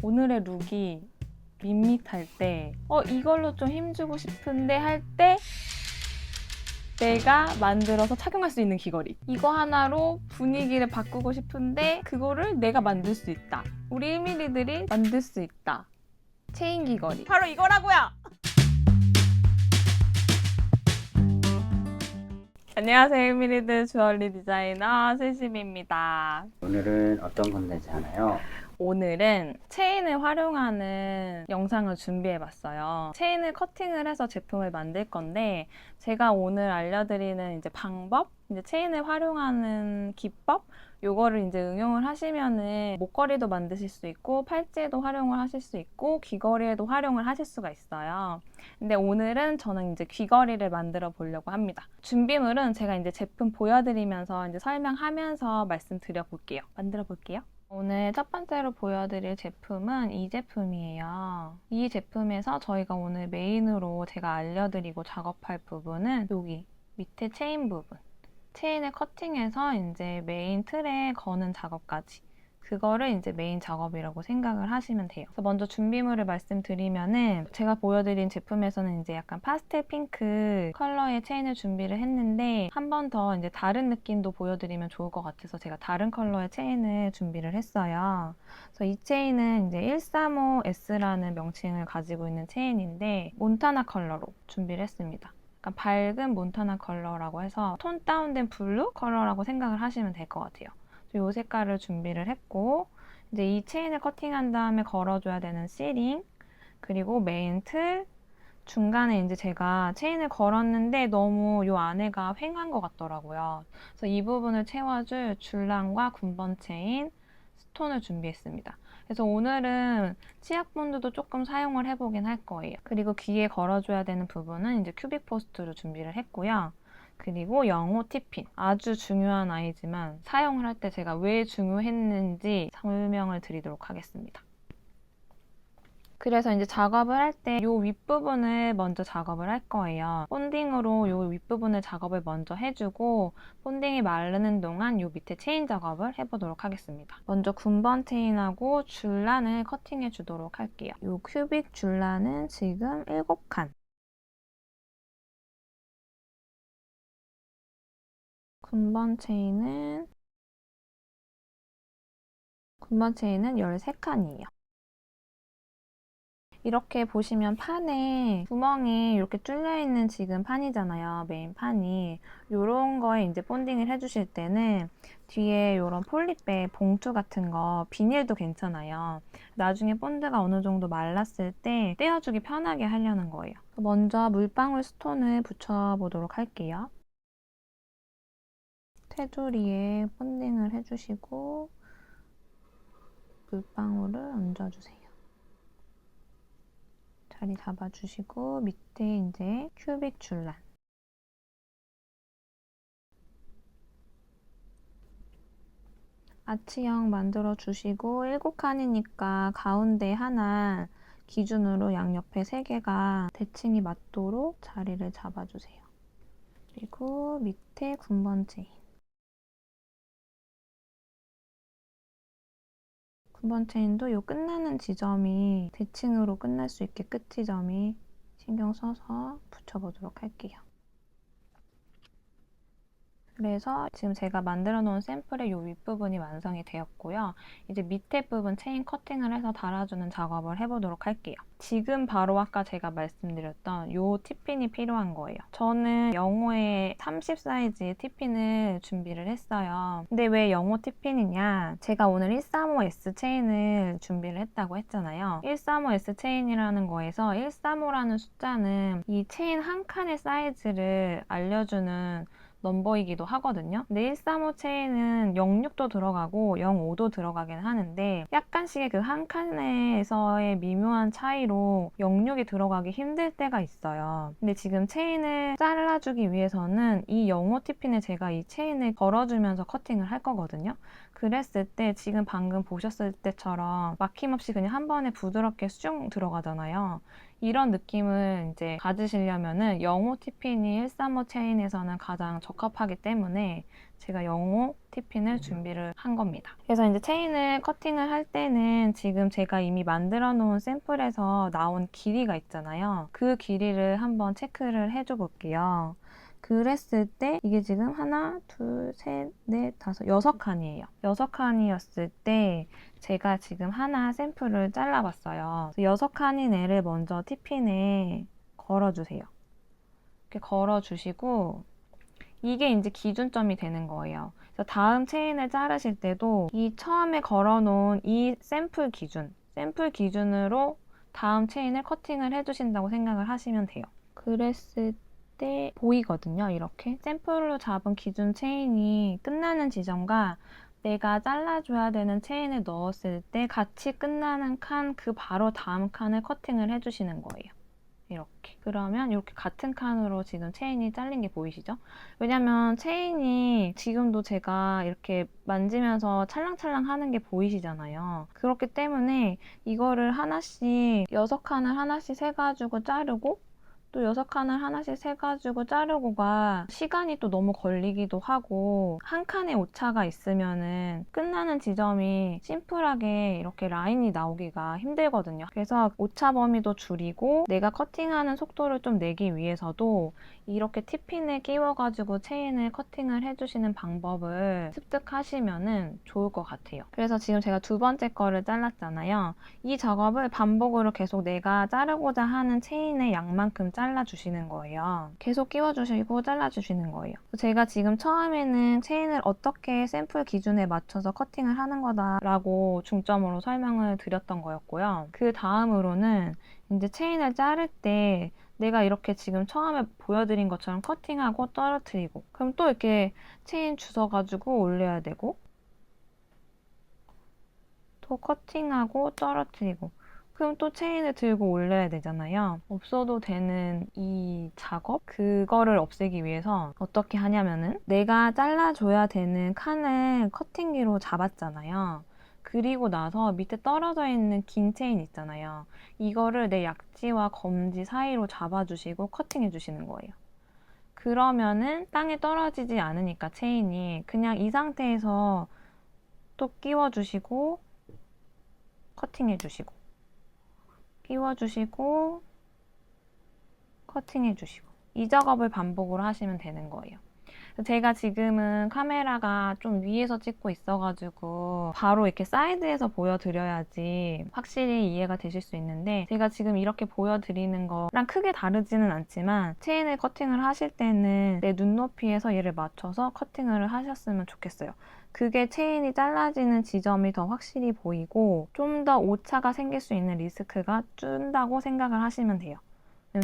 오늘의 룩이 밋밋할 때 이걸로 좀 힘주고 싶은데 할 때 내가 만들어서 착용할 수 있는 귀걸이. 이거 하나로 분위기를 바꾸고 싶은데 그거를 내가 만들 수 있다. 우리 1mm들이 만들 수 있다. 체인 귀걸이. 바로 이거라고요! 안녕하세요. 1mm들 주얼리 디자이너 세심입니다. 오늘은 어떤 컨텐츠 하나요? 오늘은 체인을 활용하는 영상을 준비해봤어요. 체인을 커팅을 해서 제품을 만들 건데 제가 오늘 알려드리는 이제 방법, 이제 체인을 활용하는 기법, 요거를 이제 응용을 하시면은 목걸이도 만드실 수 있고 팔찌에도 활용을 하실 수 있고 귀걸이에도 활용을 하실 수가 있어요. 근데 오늘은 저는 이제 귀걸이를 만들어 보려고 합니다. 준비물은 제가 이제 제품 보여드리면서 이제 설명하면서 말씀드려 볼게요. 만들어 볼게요. 오늘 첫 번째로 보여드릴 제품은 이 제품이에요. 이 제품에서 저희가 오늘 메인으로 제가 알려드리고 작업할 부분은 여기 밑에 체인 부분. 체인을 커팅해서 이제 메인 틀에 거는 작업까지. 그거를 이제 메인 작업이라고 생각을 하시면 돼요. 그래서 먼저 준비물을 말씀드리면은 제가 보여드린 제품에서는 이제 약간 파스텔 핑크 컬러의 체인을 준비를 했는데 한 번 더 이제 다른 느낌도 보여드리면 좋을 것 같아서 제가 다른 컬러의 체인을 준비를 했어요. 그래서 이 체인은 이제 135S라는 명칭을 가지고 있는 체인인데 몬타나 컬러로 준비를 했습니다. 약간 밝은 몬타나 컬러라고 해서 톤 다운된 블루 컬러라고 생각을 하시면 될 것 같아요. 이 색깔을 준비를 했고 이제 이 체인을 커팅한 다음에 걸어줘야 되는 C링 그리고 메인 틀 중간에 이제 제가 체인을 걸었는데 너무 이 안에가 휑한 것 같더라고요. 그래서 이 부분을 채워줄 줄랑과 군번 체인 스톤을 준비했습니다. 그래서 오늘은 치약 본드도 조금 사용을 해보긴 할 거예요. 그리고 귀에 걸어줘야 되는 부분은 이제 큐빅 포스트로 준비를 했고요. 그리고 영호 티핀. 아주 중요한 아이지만 사용을 할 때 제가 왜 중요했는지 설명을 드리도록 하겠습니다. 그래서 이제 작업을 할 때 이 윗부분을 먼저 작업을 할 거예요. 본딩으로 이 윗부분을 작업을 먼저 해주고 본딩이 마르는 동안 이 밑에 체인 작업을 해보도록 하겠습니다. 먼저 군번 체인하고 줄란을 커팅해 주도록 할게요. 이 큐빅 줄란은 지금 7칸. 군번 체인은 13칸이에요. 이렇게 보시면 판에 구멍이 이렇게 뚫려있는 지금 판이잖아요. 메인 판이. 이런 거에 이제 본딩을 해주실 때는 뒤에 이런 폴리백 봉투 같은 거 비닐도 괜찮아요. 나중에 본드가 어느 정도 말랐을 때 떼어주기 편하게 하려는 거예요. 먼저 물방울 스톤을 붙여보도록 할게요. 테두리에 본딩을 해주시고 물방울을 얹어주세요. 자리 잡아주시고 밑에 이제 큐빅 줄란 아치형 만들어 주시고 7칸이니까 가운데 하나 기준으로 양옆에 3개가 대칭이 맞도록 자리를 잡아주세요. 그리고 밑에 군번 체인 군번 체인도 이 끝나는 지점이 대칭으로 끝날 수 있게 끝 지점이 신경 써서 붙여보도록 할게요. 그래서 지금 제가 만들어 놓은 샘플의 이 윗부분이 완성이 되었고요. 이제 밑에 부분 체인 커팅을 해서 달아주는 작업을 해보도록 할게요. 지금 바로 아까 제가 말씀드렸던 이 티핀이 필요한 거예요. 저는 영호의 30 사이즈의 티핀을 준비를 했어요. 근데 왜 영호 티핀이냐? 제가 오늘 135S 체인을 준비를 했다고 했잖아요. 135S 체인이라는 거에서 135라는 숫자는 이 체인 한 칸의 사이즈를 알려주는 넘버이기도 하거든요. 근데 135 체인은 06도 들어가고 05도 들어가긴 하는데 약간씩의 그 한 칸에서의 미묘한 차이로 06이 들어가기 힘들 때가 있어요. 근데 지금 체인을 잘라주기 위해서는 이 05 티핀을 제가 이 체인을 걸어주면서 커팅을 할 거거든요. 그랬을 때 지금 방금 보셨을 때처럼 막힘없이 그냥 한 번에 부드럽게 쑥 들어가잖아요. 이런 느낌을 이제 가지시려면은 영호 티핀이 135 체인에서는 가장 적합하기 때문에 제가 영호 티핀을 준비를 한 겁니다. 그래서 이제 체인을 커팅을 할 때는 지금 제가 이미 만들어 놓은 샘플에서 나온 길이가 있잖아요. 그 길이를 한번 체크를 해줘 볼게요. 그랬을 때 이게 지금 하나, 둘, 셋, 넷, 다섯, 6칸이에요. 6칸이었을 때 제가 지금 하나 샘플을 잘라봤어요. 6칸인 애를 먼저 티핀에 걸어주세요. 이렇게 걸어주시고 이게 이제 기준점이 되는 거예요. 그래서 다음 체인을 자르실 때도 이 처음에 걸어놓은 이 샘플 기준으로 다음 체인을 커팅을 해주신다고 생각을 하시면 돼요. 그랬을 때 보이거든요. 이렇게 샘플로 잡은 기준 체인이 끝나는 지점과 내가 잘라줘야 되는 체인을 넣었을 때 같이 끝나는 칸 그 바로 다음 칸을 커팅을 해주시는 거예요. 이렇게. 그러면 이렇게 같은 칸으로 지금 체인이 잘린 게 보이시죠? 왜냐면 체인이 지금도 제가 이렇게 만지면서 찰랑찰랑 하는 게 보이시잖아요. 그렇기 때문에 이거를 하나씩 6칸을 하나씩 세가지고 자르고 또 6칸을 하나씩 세가지고 자르고가 시간이 또 너무 걸리기도 하고 한 칸에 오차가 있으면은 끝나는 지점이 심플하게 이렇게 라인이 나오기가 힘들거든요. 그래서 오차 범위도 줄이고 내가 커팅하는 속도를 좀 내기 위해서도 이렇게 티핀에 끼워가지고 체인을 커팅을 해주시는 방법을 습득하시면은 좋을 것 같아요. 그래서 지금 제가 두 번째 거를 잘랐잖아요. 이 작업을 반복으로 계속 내가 자르고자 하는 체인의 양만큼 잘라주시는 거예요. 계속 끼워주시고 잘라주시는 거예요. 제가 지금 처음에는 체인을 어떻게 샘플 기준에 맞춰서 커팅을 하는 거다라고 중점으로 설명을 드렸던 거였고요. 그 다음으로는 이제 체인을 자를 때 내가 이렇게 지금 처음에 보여드린 것처럼 커팅하고 떨어뜨리고 그럼 또 이렇게 체인 주워가지고 올려야 되고 또 커팅하고 떨어뜨리고 그럼 또 체인을 들고 올려야 되잖아요. 없어도 되는 이 작업? 그거를 없애기 위해서 어떻게 하냐면은 내가 잘라줘야 되는 칸을 커팅기로 잡았잖아요. 그리고 나서 밑에 떨어져 있는 긴 체인 있잖아요. 이거를 내 약지와 검지 사이로 잡아주시고 커팅해 주시는 거예요. 그러면은 땅에 떨어지지 않으니까 체인이 그냥 이 상태에서 또 끼워주시고 커팅해 주시고 끼워주시고 커팅해주시고 이 작업을 반복으로 하시면 되는 거예요. 제가 지금은 카메라가 좀 위에서 찍고 있어가지고 바로 이렇게 사이드에서 보여드려야지 확실히 이해가 되실 수 있는데 제가 지금 이렇게 보여드리는 거랑 크게 다르지는 않지만 체인을 커팅을 하실 때는 내 눈높이에서 얘를 맞춰서 커팅을 하셨으면 좋겠어요. 그게 체인이 잘라지는 지점이 더 확실히 보이고 좀 더 오차가 생길 수 있는 리스크가 준다고 생각을 하시면 돼요.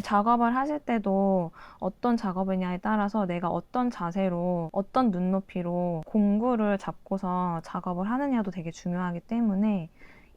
작업을 하실 때도 어떤 작업이냐에 따라서 내가 어떤 자세로 어떤 눈높이로 공구를 잡고서 작업을 하느냐도 되게 중요하기 때문에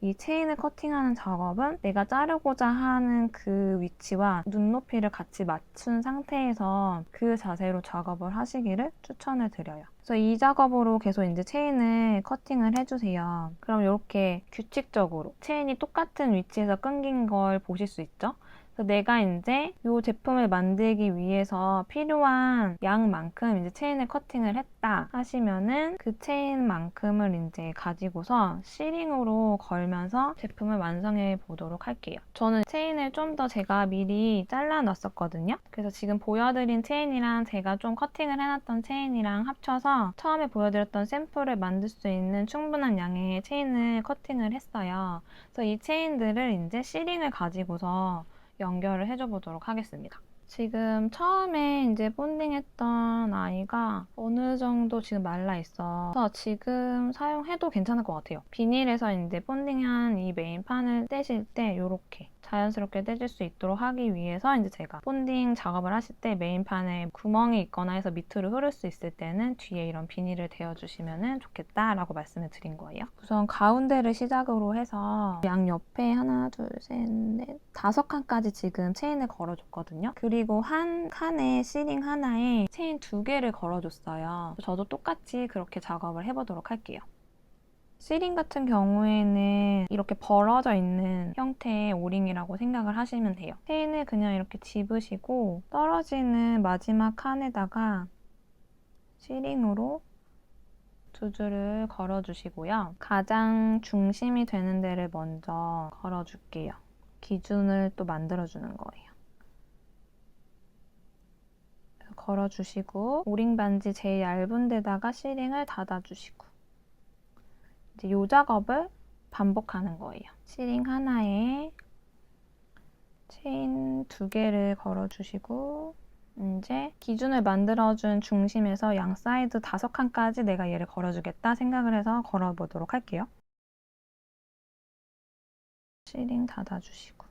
이 체인을 커팅하는 작업은 내가 자르고자 하는 그 위치와 눈높이를 같이 맞춘 상태에서 그 자세로 작업을 하시기를 추천을 드려요. 그래서 이 작업으로 계속 이제 체인을 커팅을 해주세요. 그럼 이렇게 규칙적으로 체인이 똑같은 위치에서 끊긴 걸 보실 수 있죠? 그래서 내가 이제 이 제품을 만들기 위해서 필요한 양만큼 이제 체인을 커팅을 했다 하시면은 그 체인만큼을 이제 가지고서 시링으로 걸면서 제품을 완성해 보도록 할게요. 저는 체인을 좀 더 제가 미리 잘라 놨었거든요. 그래서 지금 보여드린 체인이랑 제가 좀 커팅을 해놨던 체인이랑 합쳐서 처음에 보여드렸던 샘플을 만들 수 있는 충분한 양의 체인을 커팅을 했어요. 그래서 이 체인들을 이제 시링을 가지고서 연결을 해줘 보도록 하겠습니다. 지금 처음에 이제 본딩했던 아이가 어느 정도 지금 말라 있어서 지금 사용해도 괜찮을 것 같아요. 비닐에서 이제 본딩한 이 메인판을 떼실 때 이렇게 자연스럽게 떼질 수 있도록 하기 위해서 이제 제가 본딩 작업을 하실 때 메인판에 구멍이 있거나 해서 밑으로 흐를 수 있을 때는 뒤에 이런 비닐을 대어주시면 좋겠다라고 말씀을 드린 거예요. 우선 가운데를 시작으로 해서 양 옆에 하나, 둘, 셋, 넷, 5칸까지 지금 체인을 걸어줬거든요. 그리고 한 칸에 시링 하나에 체인 2개를 걸어줬어요. 저도 똑같이 그렇게 작업을 해보도록 할게요. 시링 같은 경우에는 이렇게 벌어져 있는 형태의 오링이라고 생각을 하시면 돼요. 체인을 그냥 이렇게 집으시고 떨어지는 마지막 칸에다가 시링으로 두 줄을 걸어주시고요. 가장 중심이 되는 데를 먼저 걸어줄게요. 기준을 또 만들어주는 거예요. 걸어주시고 오링 반지 제일 얇은 데다가 시링을 닫아주시고 이제 이 작업을 반복하는 거예요. 시링 하나에 체인 2개를 걸어주시고 이제 기준을 만들어준 중심에서 양 사이드 5칸까지 내가 얘를 걸어주겠다 생각을 해서 걸어보도록 할게요. 시링 닫아주시고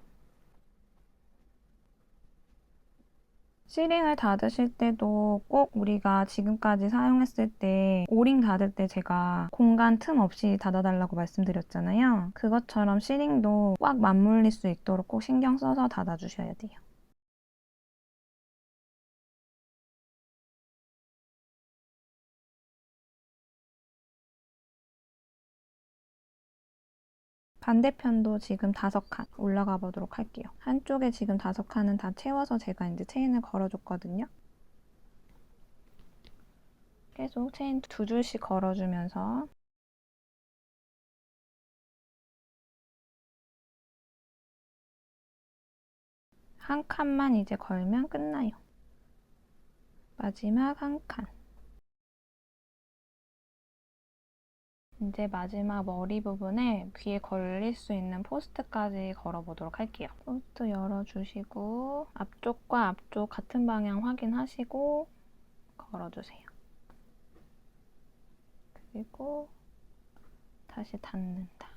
시링을 닫으실 때도 꼭 우리가 지금까지 사용했을 때 오링 닫을 때 제가 공간 틈 없이 닫아달라고 말씀드렸잖아요. 그것처럼 시링도 꽉 맞물릴 수 있도록 꼭 신경 써서 닫아주셔야 돼요. 반대편도 지금 5칸 올라가 보도록 할게요. 한쪽에 지금 5칸은 다 채워서 제가 이제 체인을 걸어줬거든요. 계속 체인 2줄씩 걸어주면서 한 칸만 이제 걸면 끝나요. 마지막 한 칸. 이제 마지막 머리 부분에 귀에 걸릴 수 있는 포스트까지 걸어보도록 할게요. 포스트 열어주시고 앞쪽과 앞쪽 같은 방향 확인하시고 걸어주세요. 그리고 다시 닫는다.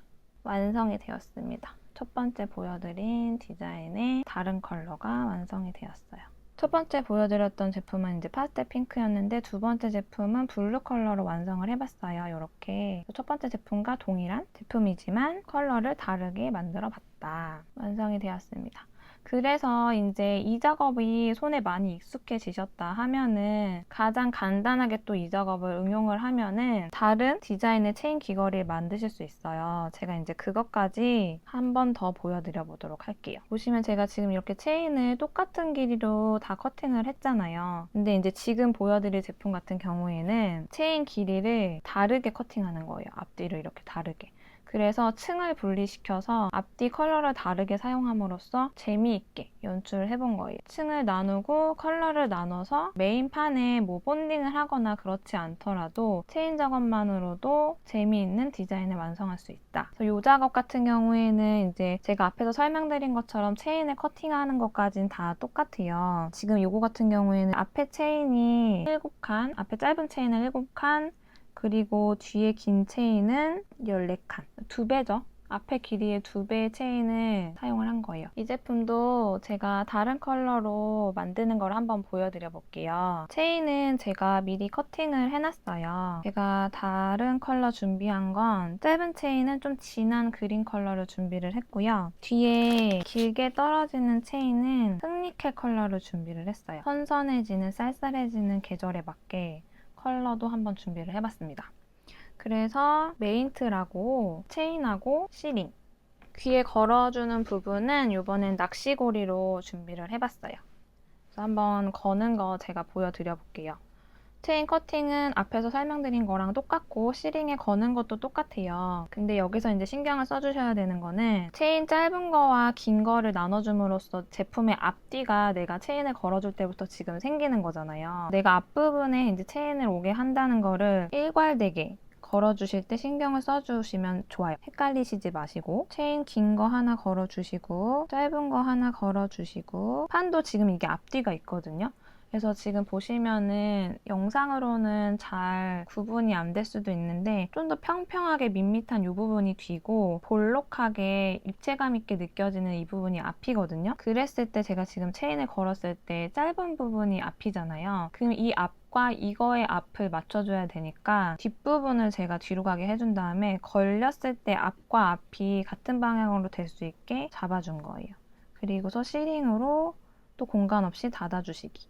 완성이 되었습니다. 첫 번째 보여드린 디자인의 다른 컬러가 완성이 되었어요. 첫 번째 보여드렸던 제품은 이제 파스텔 핑크였는데 두 번째 제품은 블루 컬러로 완성을 해봤어요. 이렇게 첫 번째 제품과 동일한 제품이지만 컬러를 다르게 만들어 봤다. 완성이 되었습니다. 그래서 이제 이 작업이 손에 많이 익숙해지셨다 하면은 가장 간단하게 또 이 작업을 응용을 하면은 다른 디자인의 체인 귀걸이를 만드실 수 있어요. 제가 이제 그것까지 한 번 더 보여드려 보도록 할게요. 보시면 제가 지금 이렇게 체인을 똑같은 길이로 다 커팅을 했잖아요. 근데 이제 지금 보여드릴 제품 같은 경우에는 체인 길이를 다르게 커팅하는 거예요. 앞뒤를 이렇게 다르게. 그래서 층을 분리시켜서 앞뒤 컬러를 다르게 사용함으로써 재미있게 연출을 해본 거예요. 층을 나누고 컬러를 나눠서 메인판에 뭐 본딩을 하거나 그렇지 않더라도 체인 작업만으로도 재미있는 디자인을 완성할 수 있다. 그래서 이 작업 같은 경우에는 이제 제가 앞에서 설명드린 것처럼 체인을 커팅하는 것까지는 다 똑같아요. 지금 이거 같은 경우에는 앞에 체인이 7칸, 앞에 짧은 체인을 7칸, 그리고 뒤에 긴 체인은 14칸. 2배죠. 앞에 길이의 2배의 체인을 사용을 한 거예요. 이 제품도 제가 다른 컬러로 만드는 걸 한번 보여드려 볼게요. 체인은 제가 미리 커팅을 해놨어요. 제가 다른 컬러 준비한 건 짧은 체인은 좀 진한 그린 컬러를 준비를 했고요. 뒤에 길게 떨어지는 체인은 흑니켈 컬러를 준비를 했어요. 선선해지는 쌀쌀해지는 계절에 맞게 컬러도 한번 준비를 해봤습니다. 그래서 메인트라고 체인하고 시링 귀에 걸어주는 부분은 이번엔 낚시고리로 준비를 해봤어요. 그래서 한번 거는 거 제가 보여드려 볼게요. 체인 커팅은 앞에서 설명드린 거랑 똑같고 시링에 거는 것도 똑같아요. 근데 여기서 이제 신경을 써주셔야 되는 거는 체인 짧은 거와 긴 거를 나눠줌으로써 제품의 앞뒤가 내가 체인을 걸어줄 때부터 지금 생기는 거잖아요. 내가 앞부분에 이제 체인을 오게 한다는 거를 일괄되게 걸어주실 때 신경을 써주시면 좋아요. 헷갈리시지 마시고 체인 긴 거 하나 걸어주시고 짧은 거 하나 걸어주시고 판도 지금 이게 앞뒤가 있거든요. 그래서 지금 보시면은 영상으로는 잘 구분이 안 될 수도 있는데 좀 더 평평하게 밋밋한 이 부분이 뒤고 볼록하게 입체감 있게 느껴지는 이 부분이 앞이거든요. 그랬을 때 제가 지금 체인을 걸었을 때 짧은 부분이 앞이잖아요. 그럼 이 앞과 이거의 앞을 맞춰줘야 되니까 뒷부분을 제가 뒤로 가게 해준 다음에 걸렸을 때 앞과 앞이 같은 방향으로 될 수 있게 잡아준 거예요. 그리고서 시링으로 또 공간 없이 닫아주시기.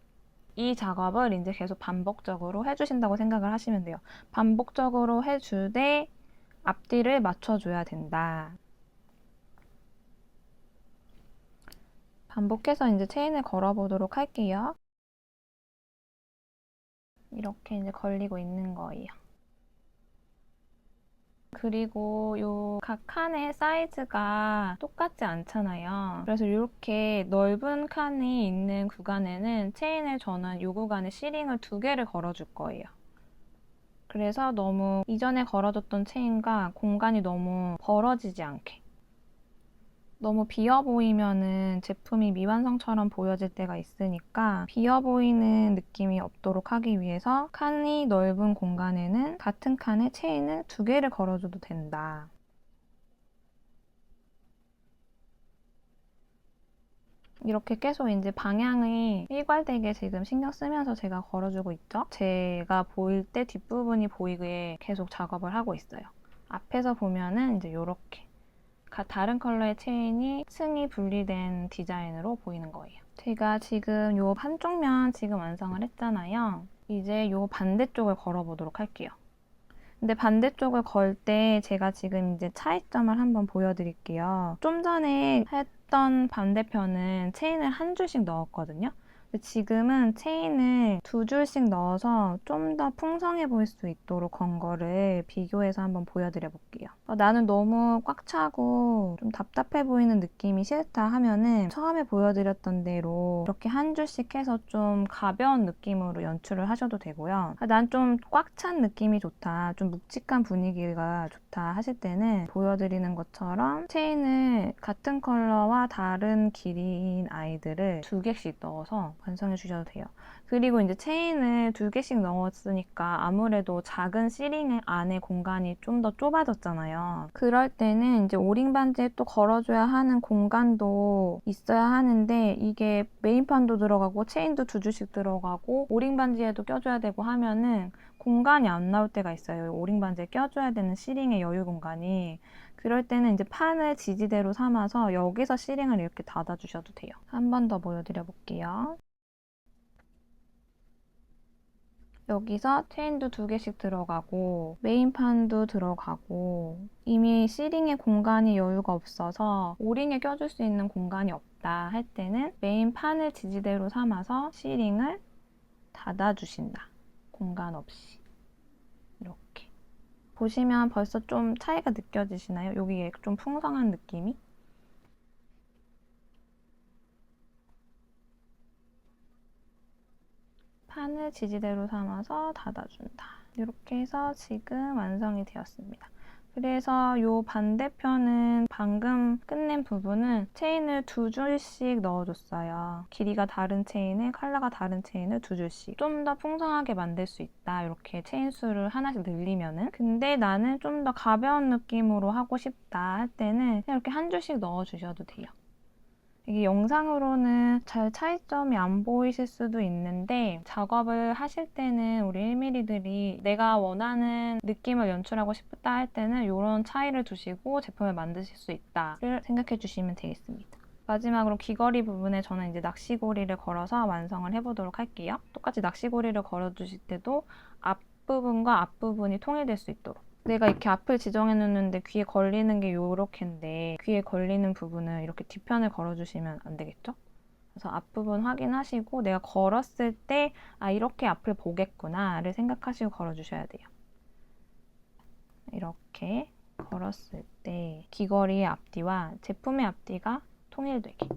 이 작업을 이제 계속 반복적으로 해주신다고 생각을 하시면 돼요. 반복적으로 해주되 앞뒤를 맞춰줘야 된다. 반복해서 이제 체인을 걸어보도록 할게요. 이렇게 이제 걸리고 있는 거예요. 그리고 요 각 칸의 사이즈가 똑같지 않잖아요. 그래서 이렇게 넓은 칸이 있는 구간에는 체인을 저는 요 구간에 C링을 2개를 걸어줄 거예요. 그래서 너무 이전에 걸어뒀던 체인과 공간이 너무 벌어지지 않게. 너무 비어 보이면은 제품이 미완성처럼 보여질 때가 있으니까 비어 보이는 느낌이 없도록 하기 위해서 칸이 넓은 공간에는 같은 칸에 체인을 2개를 걸어줘도 된다. 이렇게 계속 이제 방향이 일괄되게 지금 신경 쓰면서 제가 걸어주고 있죠. 제가 보일 때 뒷부분이 보이게 계속 작업을 하고 있어요. 앞에서 보면은 이제 이렇게 다른 컬러의 체인이 층이 분리된 디자인으로 보이는 거예요. 제가 지금 요 한쪽 면 지금 완성을 했잖아요. 이제 요 반대쪽을 걸어보도록 할게요. 근데 반대쪽을 걸 때 제가 지금 이제 차이점을 한번 보여드릴게요. 좀 전에 했던 반대편은 체인을 한 줄씩 넣었거든요. 근데 지금은 체인을 2줄씩 넣어서 좀 더 풍성해 보일 수 있도록 건 거를 비교해서 한번 보여드려 볼게요. 나는 너무 꽉 차고 좀 답답해 보이는 느낌이 싫다 하면은 처음에 보여드렸던 대로 이렇게 한 줄씩 해서 좀 가벼운 느낌으로 연출을 하셔도 되고요. 난 좀 꽉 찬 느낌이 좋다, 좀 묵직한 분위기가 좋다 하실 때는 보여드리는 것처럼 체인을 같은 컬러와 다른 길이인 아이들을 2개씩 넣어서 완성해 주셔도 돼요. 그리고 이제 체인을 2개씩 넣었으니까 아무래도 작은 C링 안에 공간이 좀 더 좁아졌잖아요. 그럴 때는 이제 오링 반지에 또 걸어줘야 하는 공간도 있어야 하는데 이게 메인판도 들어가고 체인도 2줄씩 들어가고 오링 반지에도 껴줘야 되고 하면은 공간이 안 나올 때가 있어요. 오링 반지에 껴줘야 되는 C링의 여유 공간이. 그럴 때는 이제 판을 지지대로 삼아서 여기서 C링을 이렇게 닫아주셔도 돼요. 한 번 더 보여드려 볼게요. 여기서 체인도 2개씩 들어가고 메인판도 들어가고 이미 C링의 공간이 여유가 없어서 오링에 껴줄 수 있는 공간이 없다 할 때는 메인판을 지지대로 삼아서 C링을 닫아주신다. 공간 없이. 이렇게. 보시면 벌써 좀 차이가 느껴지시나요? 여기에 좀 풍성한 느낌이? 판을 지지대로 삼아서 닫아준다. 이렇게 해서 지금 완성이 되었습니다. 그래서 이 반대편은 방금 끝낸 부분은 체인을 2줄씩 넣어줬어요. 길이가 다른 체인에 컬러가 다른 체인을 2줄씩. 좀 더 풍성하게 만들 수 있다. 이렇게 체인 수를 하나씩 늘리면은. 근데 나는 좀 더 가벼운 느낌으로 하고 싶다 할 때는 그냥 이렇게 한 줄씩 넣어주셔도 돼요. 이게 영상으로는 잘 차이점이 안 보이실 수도 있는데 작업을 하실 때는 우리 1mm들이 내가 원하는 느낌을 연출하고 싶다 할 때는 이런 차이를 두시고 제품을 만드실 수 있다를 생각해 주시면 되겠습니다. 마지막으로 귀걸이 부분에 저는 이제 낚시고리를 걸어서 완성을 해보도록 할게요. 똑같이 낚시고리를 걸어주실 때도 앞부분과 앞부분이 통일될 수 있도록 내가 이렇게 앞을 지정해 놓는데 귀에 걸리는 게 요렇게인데 귀에 걸리는 부분은 이렇게 뒤편을 걸어주시면 안 되겠죠? 그래서 앞부분 확인하시고 내가 걸었을 때 아 이렇게 앞을 보겠구나를 생각하시고 걸어주셔야 돼요. 이렇게 걸었을 때 귀걸이의 앞뒤와 제품의 앞뒤가 통일되게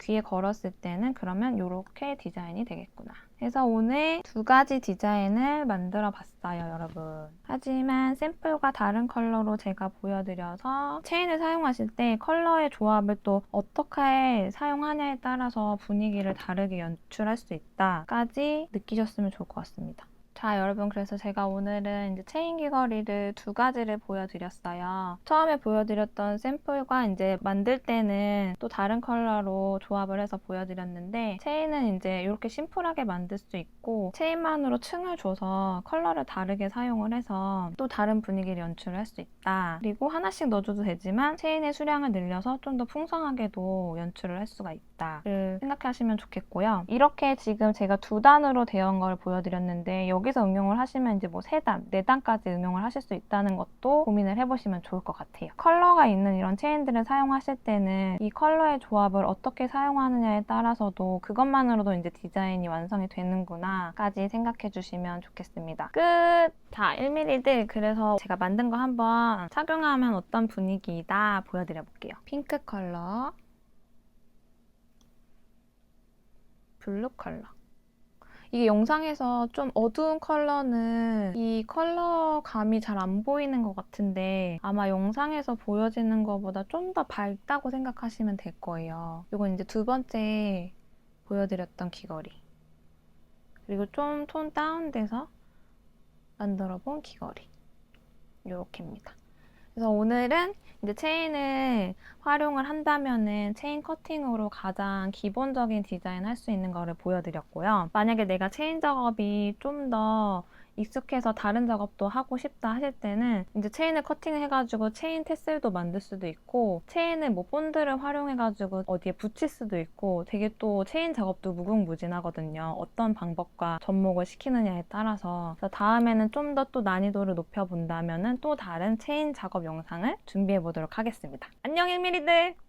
귀에 걸었을 때는 그러면 이렇게 디자인이 되겠구나. 그래서 오늘 2가지 디자인을 만들어 봤어요, 여러분. 하지만 샘플과 다른 컬러로 제가 보여드려서 체인을 사용하실 때 컬러의 조합을 또 어떻게 사용하냐에 따라서 분위기를 다르게 연출할 수 있다까지 느끼셨으면 좋을 것 같습니다. 자, 여러분, 그래서 제가 오늘은 이제 체인 귀걸이를 2가지를 보여드렸어요. 처음에 보여드렸던 샘플과 이제 만들 때는 또 다른 컬러로 조합을 해서 보여드렸는데 체인은 이제 이렇게 심플하게 만들 수 있고 체인만으로 층을 줘서 컬러를 다르게 사용을 해서 또 다른 분위기를 연출할 수 있다. 그리고 하나씩 넣어줘도 되지만 체인의 수량을 늘려서 좀 더 풍성하게도 연출을 할 수가 있다를 생각하시면 좋겠고요. 이렇게 지금 제가 2단으로 되어 온 걸 보여드렸는데 여기 여기서 응용을 하시면 이제 뭐 3단, 4단까지 응용을 하실 수 있다는 것도 고민을 해보시면 좋을 것 같아요. 컬러가 있는 이런 체인들을 사용하실 때는 이 컬러의 조합을 어떻게 사용하느냐에 따라서도 그것만으로도 이제 디자인이 완성이 되는구나까지 생각해 주시면 좋겠습니다. 끝! 자, 1mm들 그래서 제가 만든 거 한번 착용하면 어떤 분위기이다 보여드려 볼게요. 핑크 컬러, 블루 컬러. 이게 영상에서 좀 어두운 컬러는 이 컬러 감이 잘 안 보이는 것 같은데 아마 영상에서 보여지는 것보다 좀 더 밝다고 생각하시면 될 거예요. 이건 이제 두 번째 보여드렸던 귀걸이. 그리고 좀 톤 다운돼서 만들어 본 귀걸이. 이렇게입니다. 그래서 오늘은 이제 체인을 활용을 한다면은 체인 커팅으로 가장 기본적인 디자인 할 수 있는 거를 보여드렸고요. 만약에 내가 체인 작업이 좀 더 익숙해서 다른 작업도 하고 싶다 하실 때는 이제 체인을 커팅을 해가지고 체인 테슬도 만들 수도 있고 체인을 뭐 본드를 활용해가지고 어디에 붙일 수도 있고 되게 또 체인 작업도 무궁무진하거든요. 어떤 방법과 접목을 시키느냐에 따라서. 그래서 다음에는 좀 더 또 난이도를 높여본다면은 또 다른 체인 작업 영상을 준비해 보도록 하겠습니다. 안녕 1mm들!